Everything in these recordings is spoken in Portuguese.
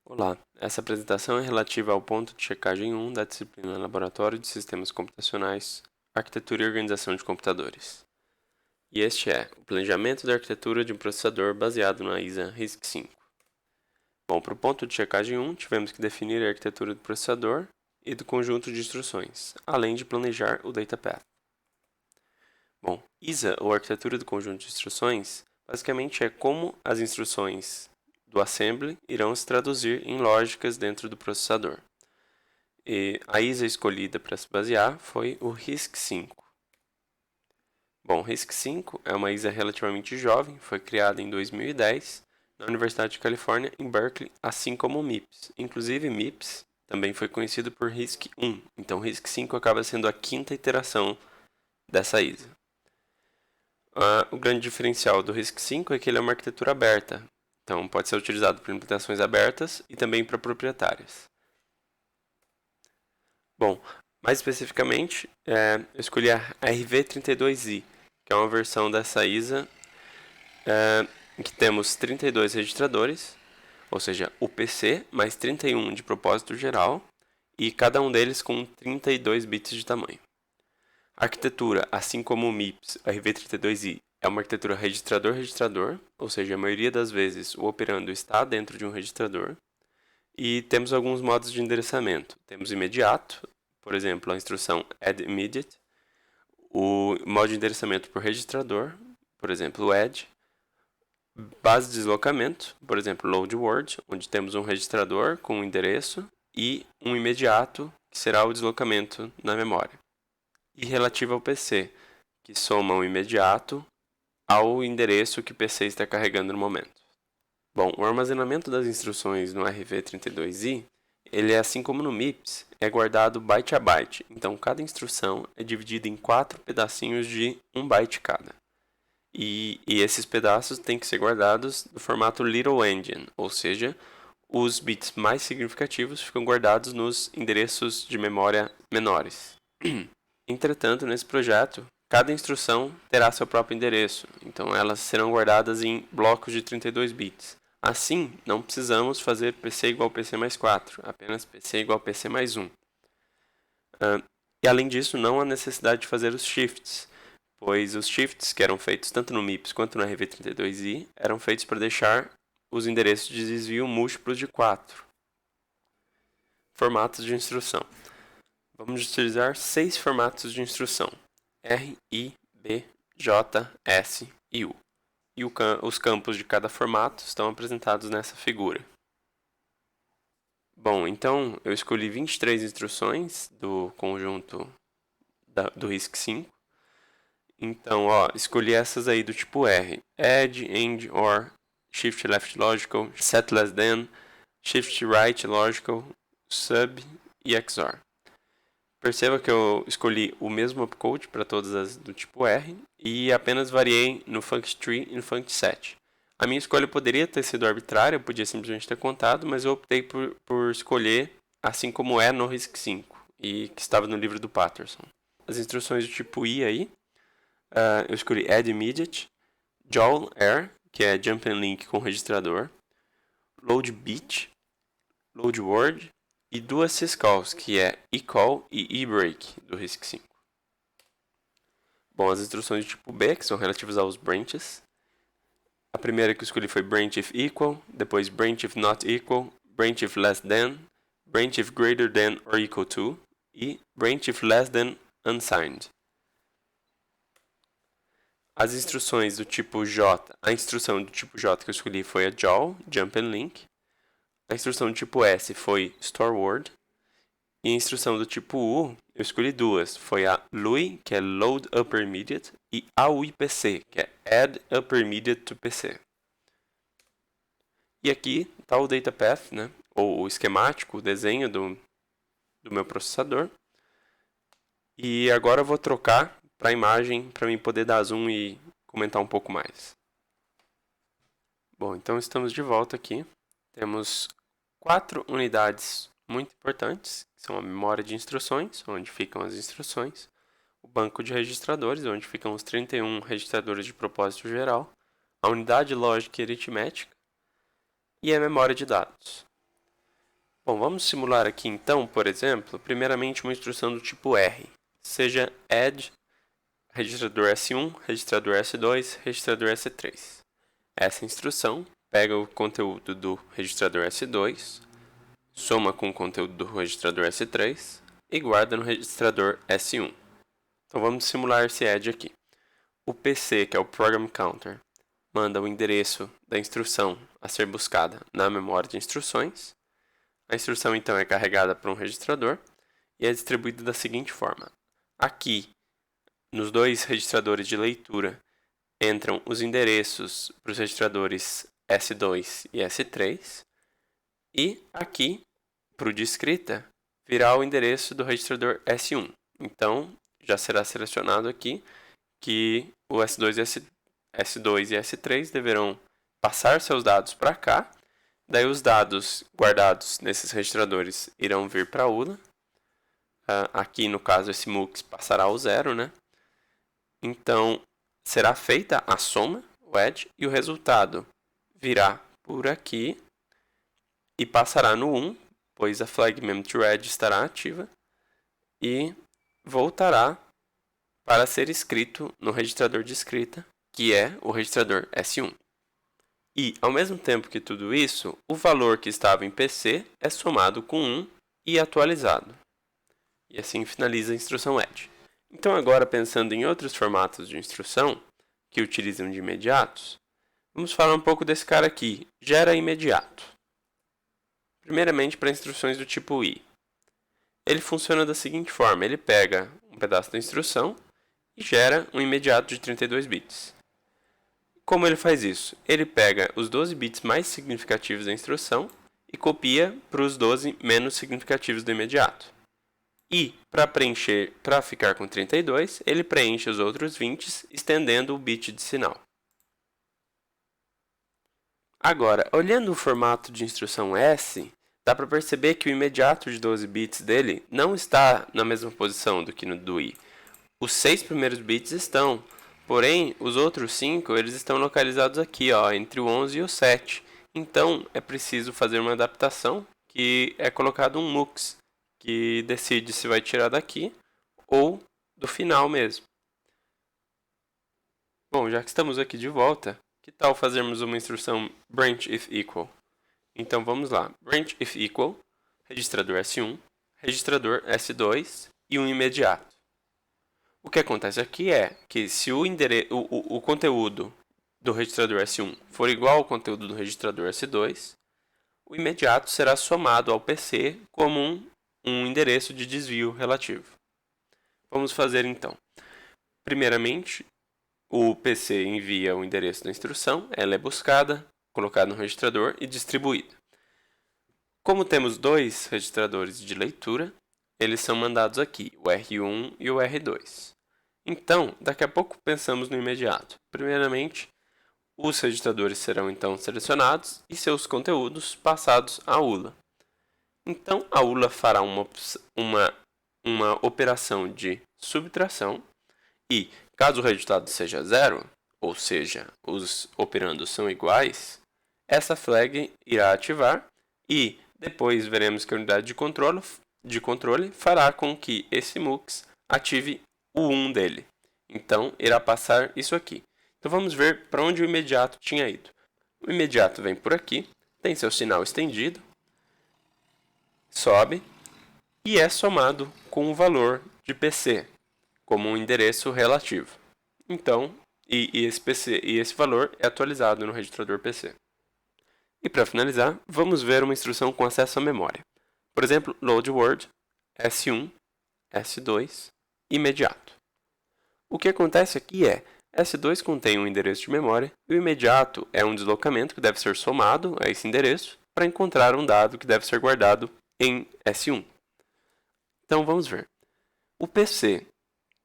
Olá, essa apresentação é relativa ao ponto de checagem 1 da disciplina Laboratório de Sistemas Computacionais, Arquitetura e Organização de Computadores. E este é o planejamento da arquitetura de um processador baseado na ISA RISC-V. Bom, para o ponto de checagem 1, tivemos que definir a arquitetura do processador e do conjunto de instruções, além de planejar o data path. Bom, ISA, ou arquitetura do conjunto de instruções, basicamente é como as instruções do assembly irão se traduzir em lógicas dentro do processador. E a ISA escolhida para se basear foi o RISC-V. Bom, o RISC-V é uma ISA relativamente jovem, foi criada em 2010 na Universidade de Califórnia, em Berkeley, assim como o MIPS. Inclusive, MIPS também foi conhecido por RISC-I, então o RISC-V acaba sendo a quinta iteração dessa ISA. O grande diferencial do RISC-V é que ele é uma arquitetura aberta, então pode ser utilizado para implementações abertas e também para proprietárias. Bom, mais especificamente, eu escolhi a RV32i, que é uma versão dessa ISA em que temos 32 registradores, ou seja, o PC mais 31 de propósito geral, e cada um deles com 32 bits de tamanho. A arquitetura, assim como o MIPS, a RV32i, é uma arquitetura registrador-registrador, ou seja, a maioria das vezes o operando está dentro de um registrador. E temos alguns modos de endereçamento. Temos imediato, por exemplo, a instrução add immediate, o modo de endereçamento por registrador, por exemplo, o add, base de deslocamento, por exemplo, load word, onde temos um registrador com um endereço e um imediato, que será o deslocamento na memória. E relativo ao PC, que soma o imediato ao endereço que o PC está carregando no momento. Bom, o armazenamento das instruções no RV32i, ele é assim como no MIPS, é guardado byte a byte. Então, cada instrução é dividida em 4 pedacinhos de 1 byte cada. E esses pedaços têm que ser guardados no formato Little Endian, ou seja, os bits mais significativos ficam guardados nos endereços de memória menores. Entretanto, nesse projeto, cada instrução terá seu próprio endereço, então elas serão guardadas em blocos de 32 bits. Assim, não precisamos fazer PC igual PC mais 4, apenas PC igual PC mais 1. E além disso, não há necessidade de fazer os shifts, pois os shifts que eram feitos tanto no MIPS quanto no RV32i eram feitos para deixar os endereços de desvio múltiplos de 4. Formatos de instrução. Vamos utilizar 6 formatos de instrução: R, I, B, J, S e U. E os campos de cada formato estão apresentados nessa figura. Bom, então eu escolhi 23 instruções do conjunto do RISC-V. Então, escolhi essas aí do tipo R: add, end, or, shift left logical, set less than, shift right logical, sub e XOR. Perceba que eu escolhi o mesmo opcode para todas as do tipo R e apenas variei no functree e no funcset. A minha escolha poderia ter sido arbitrária, eu podia simplesmente ter contado, mas eu optei por escolher assim como é no RISC-V e que estava no livro do Patterson. As instruções do tipo I aí, eu escolhi add immediate, jowl air, que é jump and link com registrador, load bit, load word e duas syscalls, que é ecall e ebreak do RISC-V. Bom, as instruções do tipo B, que são relativas aos branches. A primeira que eu escolhi foi branch if equal, depois branch if not equal, branch if less than, branch if greater than or equal to e branch if less than unsigned. As instruções do tipo J, a instrução do tipo J que eu escolhi foi a jowl, jump and link. A instrução do tipo S foi store word. E a instrução do tipo U, eu escolhi duas. Foi a LUI, que é Load Upper Immediate, e AUIPC, que é Add Upper Immediate to PC. E aqui está o data path, né? Ou o esquemático, o desenho do meu processador. E agora eu vou trocar para a imagem para mim poder dar zoom e comentar um pouco mais. Bom, então estamos de volta aqui. Temos 4 unidades muito importantes, que são a memória de instruções, onde ficam as instruções, o banco de registradores, onde ficam os 31 registradores de propósito geral, a unidade lógica e aritmética e a memória de dados. Bom, vamos simular aqui então, por exemplo, primeiramente uma instrução do tipo R, seja add registrador S1, registrador S2, registrador S3. Essa instrução pega o conteúdo do registrador S2, soma com o conteúdo do registrador S3 e guarda no registrador S1. Então vamos simular esse add aqui. O PC, que é o Program Counter, manda o endereço da instrução a ser buscada na memória de instruções. A instrução então é carregada para um registrador e é distribuída da seguinte forma. Aqui, nos dois registradores de leitura, entram os endereços para os registradores S2 e S3. E aqui, para o de escrita, virá o endereço do registrador S1. Então, já será selecionado aqui que o S2 e S3 deverão passar seus dados para cá. Daí os dados guardados nesses registradores irão vir para a ULA. Aqui, no caso, esse MUX passará ao 0, né? Então, será feita a soma, o add, e o resultado virá por aqui e passará no 1, pois a flag mem_to_add estará ativa, e voltará para ser escrito no registrador de escrita, que é o registrador S1. E, ao mesmo tempo que tudo isso, o valor que estava em PC é somado com 1 e atualizado. E assim finaliza a instrução add. Então agora, pensando em outros formatos de instrução que utilizam de imediatos, vamos falar um pouco desse cara aqui, gera imediato. Primeiramente para instruções do tipo I. Ele funciona da seguinte forma, ele pega um pedaço da instrução e gera um imediato de 32 bits. Como ele faz isso? Ele pega os 12 bits mais significativos da instrução e copia para os 12 menos significativos do imediato. E, para ficar com 32, ele preenche os outros 20, estendendo o bit de sinal. Agora, olhando o formato de instrução S, dá para perceber que o imediato de 12 bits dele não está na mesma posição do que no do I. Os 6 primeiros bits estão, porém, os outros 5 eles estão localizados aqui, ó, entre o 11 e o 7. Então, é preciso fazer uma adaptação, que é colocado um MUX, que decide se vai tirar daqui ou do final mesmo. Bom, já que estamos aqui de volta, que tal fazermos uma instrução branch if equal? Então vamos lá, branch if equal, registrador S1, registrador S2 e um imediato. O que acontece aqui é que se o conteúdo do registrador S1 for igual ao conteúdo do registrador S2, o imediato será somado ao PC como um endereço de desvio relativo. Vamos fazer então. Primeiramente, o PC envia o endereço da instrução, ela é buscada, colocada no registrador e distribuída. Como temos dois registradores de leitura, eles são mandados aqui, o R1 e o R2. Então, daqui a pouco pensamos no imediato. Primeiramente, os registradores serão então selecionados e seus conteúdos passados à ULA. Então, a ULA fará uma operação de subtração e, caso o resultado seja 0, ou seja, os operandos são iguais, essa flag irá ativar e depois veremos que a unidade de controle fará com que esse MUX ative o 1 dele. Então, irá passar isso aqui. Então, vamos ver para onde o imediato tinha ido. O imediato vem por aqui, tem seu sinal estendido, sobe e é somado com o valor de PC, como um endereço relativo. Então, esse valor é atualizado no registrador PC. E para finalizar, vamos ver uma instrução com acesso à memória. Por exemplo, load word, S1, S2, imediato. O que acontece aqui é, S2 contém um endereço de memória e o imediato é um deslocamento que deve ser somado a esse endereço para encontrar um dado que deve ser guardado em S1. Então vamos ver. O PC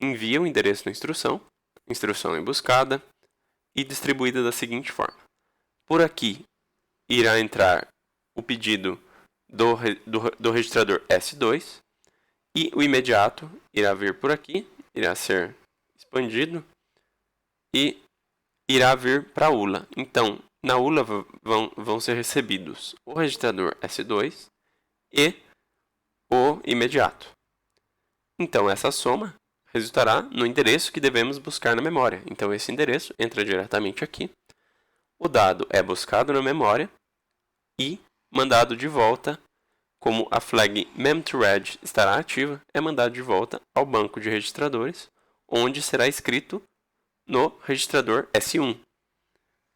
envia o endereço da instrução é buscada e distribuída da seguinte forma. Por aqui irá entrar o pedido do registrador S2 e o imediato irá vir por aqui, irá ser expandido e irá vir para a ULA. Então, na ULA vão ser recebidos o registrador S2 e o imediato. Então, essa soma resultará no endereço que devemos buscar na memória. Então, esse endereço entra diretamente aqui. O dado é buscado na memória e mandado de volta, como a flag memToReg estará ativa, é mandado de volta ao banco de registradores, onde será escrito no registrador S1,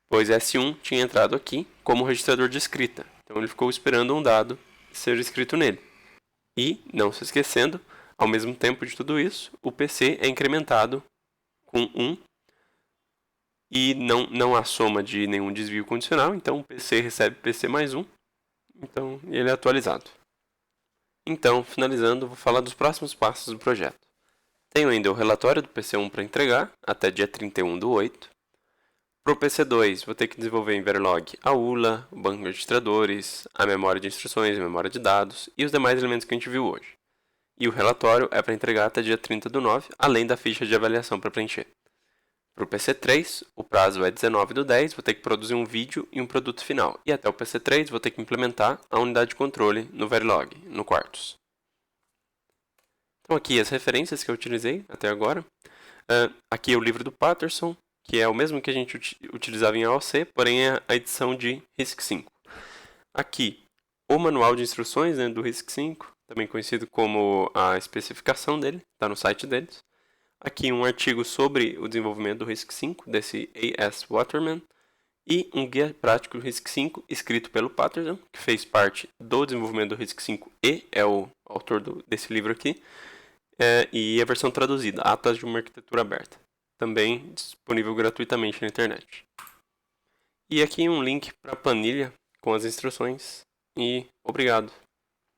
pois S1 tinha entrado aqui como registrador de escrita. Então, ele ficou esperando um dado ser escrito nele. E, não se esquecendo, ao mesmo tempo de tudo isso, o PC é incrementado com 1 e não há soma de nenhum desvio condicional, então o PC recebe PC mais 1, então ele é atualizado. Então, finalizando, vou falar dos próximos passos do projeto. Tenho ainda o relatório do PC1 para entregar, até dia 31/8. Para o PC2, vou ter que desenvolver em Verilog a ULA, o banco de registradores, a memória de instruções, a memória de dados e os demais elementos que a gente viu hoje. E o relatório é para entregar até dia 30/9, além da ficha de avaliação para preencher. Para o PC3, o prazo é 19/10, vou ter que produzir um vídeo e um produto final. E até o PC3, vou ter que implementar a unidade de controle no Verilog, no Quartus. Então aqui as referências que eu utilizei até agora. Aqui é o livro do Patterson, que é o mesmo que a gente utilizava em AOC, porém é a edição de RISC-V. Aqui, o manual de instruções, né, do RISC-V, também conhecido como a especificação dele, está no site deles. Aqui um artigo sobre o desenvolvimento do RISC-V, desse A.S. Waterman, e um guia prático do RISC-V escrito pelo Patterson, que fez parte do desenvolvimento do RISC-V e é o autor desse livro aqui, e a versão traduzida, Atlas de uma Arquitetura Aberta, também disponível gratuitamente na internet. E aqui um link para a planilha com as instruções, e obrigado.